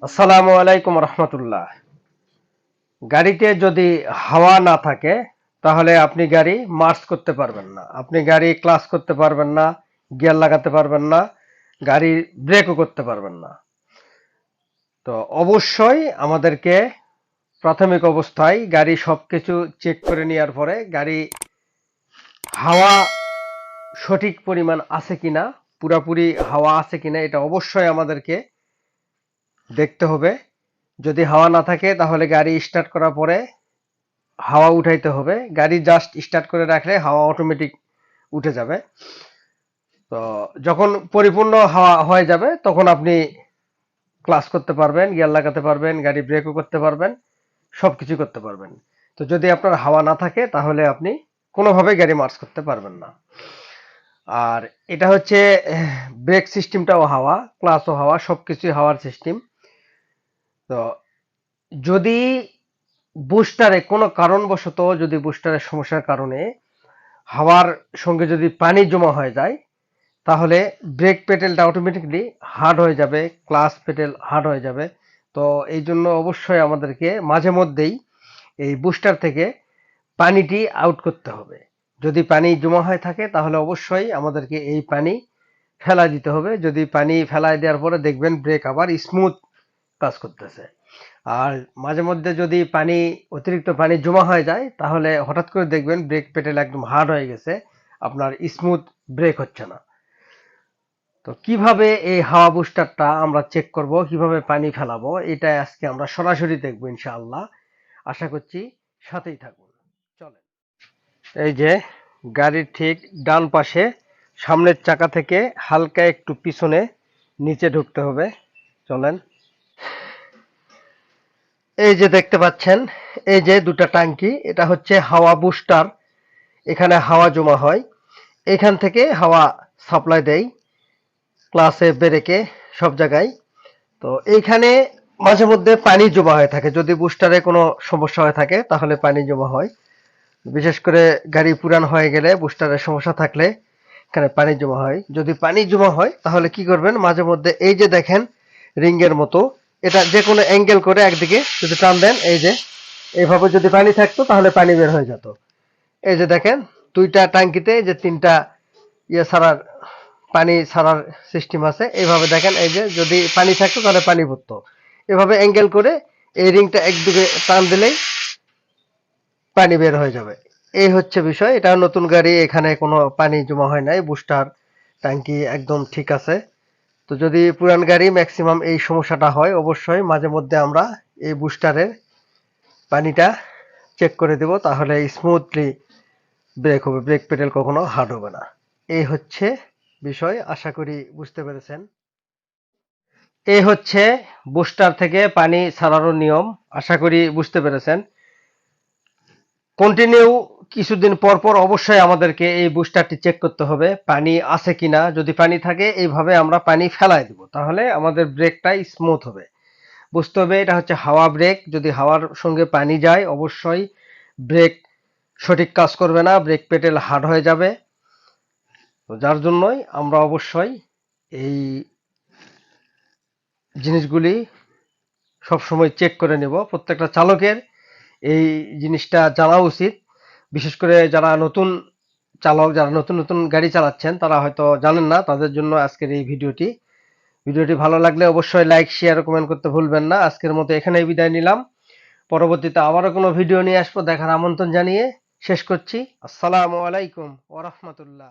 আসসালামু আলাইকুম রহমতুল্লাহ। গাড়িতে যদি হাওয়া না থাকে তাহলে আপনি গাড়ি মার্চ করতে পারবেন না, আপনি গাড়ি ক্লাচ করতে পারবেন না, গিয়ার লাগাতে পারবেন না, গাড়ি ব্রেকও করতে পারবেন না। তো অবশ্যই আমাদেরকে প্রাথমিক অবস্থায় গাড়ি সবকিছু চেক করে নেওয়ার পরে গাড়ি হাওয়া সঠিক পরিমাণ আছে কিনা, পুরাপুরি হাওয়া আছে কিনা এটা অবশ্যই আমাদেরকে দেখতে হবে। যদি হাওয়া না থাকে তাহলে গাড়ি স্টার্ট করার পরে হাওয়া উঠাইতে হবে। গাড়ি জাস্ট স্টার্ট করে রাখলে হাওয়া অটোমেটিক উঠে যাবে। তো যখন পরিপূর্ণ হাওয়া হয়ে যাবে তখন আপনি ক্লাচ করতে পারবেন, গিয়ার লাগাতে পারবেন, গাড়ি ব্রেকও করতে পারবেন, সবকিছু করতে পারবেন। তো যদি আপনার হাওয়া না থাকে তাহলে আপনি কোনোভাবেই গাড়ি মার্চ করতে পারবেন না। আর এটা হচ্ছে ব্রেক সিস্টেমটাও হাওয়া, ক্লাচও হাওয়া, সবকিছুই হাওয়ার সিস্টেম। তো যদি বুস্টারে কোনো কারণবশত যদি বুস্টারের সমস্যার কারণে হাওয়ার সঙ্গে যদি পানি জমা হয়ে যায় তাহলে ব্রেক পেডেলটা অটোমেটিকলি হার্ড হয়ে যাবে, ক্লাচ পেডেল হার্ড হয়ে যাবে। তো এই জন্য অবশ্যই আমাদেরকে মাঝে মধ্যেই এই বুস্টার থেকে পানিটি আউট করতে হবে। যদি পানি জমা হয়ে থাকে তাহলে অবশ্যই আমাদেরকে এই পানি ফেলা দিতে হবে। যদি পানি ফেলায় দেওয়ার পরে দেখবেন ব্রেক আবার স্মুথ কাজ করতেছে। আর মাঝে মধ্যে যদি পানি অতিরিক্ত পানি জমা হয়ে যায় তাহলে হঠাৎ করে দেখবেন ব্রেক পেডেল একদম হার্ড হয়ে গেছে, আপনার স্মুথ ব্রেক হচ্ছে না। তো কিভাবে এই হাওয়া বুস্টারটা আমরা চেক করব, কিভাবে পানি ফেলাবো, এটা আজকে আমরা সরাসরি দেখবো ইনশাআল্লাহ। আশা করছি সাথেই থাকুন। চলেন। এই যে গাড়ির ঠিক ডান পাশে সামনের চাকা থেকে হালকা একটু পিছনে নিচে ঢুকতে হবে। চলেন। এই যে দেখতে পাচ্ছেন, এই যে দুটা ট্যাঙ্কি, এটা হচ্ছে হাওয়া বুস্টার। এখানে হাওয়া জমা হয়, এখান থেকে হাওয়া সাপ্লাই দেয় ক্লাসে, ব্রেকে, সব জায়গায়। তো এইখানে মাঝে মধ্যে পানি জমা হয়ে থাকে, যদি বুস্টারে কোনো সমস্যা হয়ে থাকে তাহলে পানি জমা হয়। বিশেষ করে গাড়ি পুরান হয়ে গেলে বুস্টারের সমস্যা থাকলে এখানে পানি জমা হয়। যদি পানি জমা হয় তাহলে কি করবেন, মাঝে মধ্যে এই যে দেখেন রিংয়ের মতো, এটা যে কোনো অ্যাঙ্গেল করে একদিকে যদি টান দেন, এই যে এইভাবে যদি পানি থাকতো তাহলে পানি বের হয়ে যেত। এই যে দেখেন দুইটা ট্যাঙ্কিতে যে তিনটা ইয়ে ছাড়ার, পানি ছাড়ার সিস্টেম আছে। এইভাবে দেখেন, এই যে যদি পানি থাকতো তাহলে পানি পড়তো। এভাবে অ্যাঙ্গেল করে এই রিংটা একদিকে টান দিলেই পানি বের হয়ে যাবে। এই হচ্ছে বিষয়। এটা নতুন গাড়ি, এখানে কোনো পানি জমা হয় নাই, বুস্টার ট্যাঙ্কি একদম ঠিক আছে। তো যদি পুরান গাড়ি ম্যাক্সিমাম এই সমস্যাটা হয়, অবশ্যই মাঝে মধ্যে আমরা এই বুস্টারের পানিটা চেক করে দেব, তাহলে স্মুথলি ব্রেক হবে, ব্রেক পেডেল কখনো হার্ড হবে না। এই হচ্ছে বিষয়, আশা করি বুঝতে পেরেছেন। এই হচ্ছে বুস্টার থেকে পানি ছাড়ানোর নিয়ম, আশা করি বুঝতে পেরেছেন। কন্টিনিউ কিছুদিন পর পর অবশ্যই আমাদেরকে এই বুস্টারটি চেক করতে হবে পানি আছে কিনা। যদি পানি থাকে এইভাবে আমরা পানি ফেলায় দিব, তাহলে আমাদের ব্রেকটা স্মুথ হবে। বুঝতে হবে এটা হচ্ছে হাওয়া ব্রেক। যদি হাওয়ার সঙ্গে পানি যায় অবশ্যই ব্রেক সঠিক কাজ করবে না, ব্রেক পেডেল হার্ড হয়ে যাবে। তো যার জন্যই আমরা অবশ্যই এই জিনিসগুলি সবসময় চেক করে নেব। প্রত্যেকটা চালকের এই জিনিসটা জানা উচিত। বিশেষ করে যারা নতুন চালক, যারা নতুন নতুন গাড়ি চালাচ্ছেন তারা হয়তো জানেন না, তাদের জন্য আজকের এই ভিডিওটি। ভিডিওটি ভালো লাগলে অবশ্যই লাইক, শেয়ার, কমেন্ট করতে ভুলবেন না। আজকের মতো এখানেই বিদায় নিলাম। পরবর্তীতে আবারও কোনো ভিডিও নিয়ে আসবো, দেখার আমন্ত্রণ জানিয়ে শেষ করছি। আসসালামু আলাইকুম ওয়া রাহমাতুল্লাহ।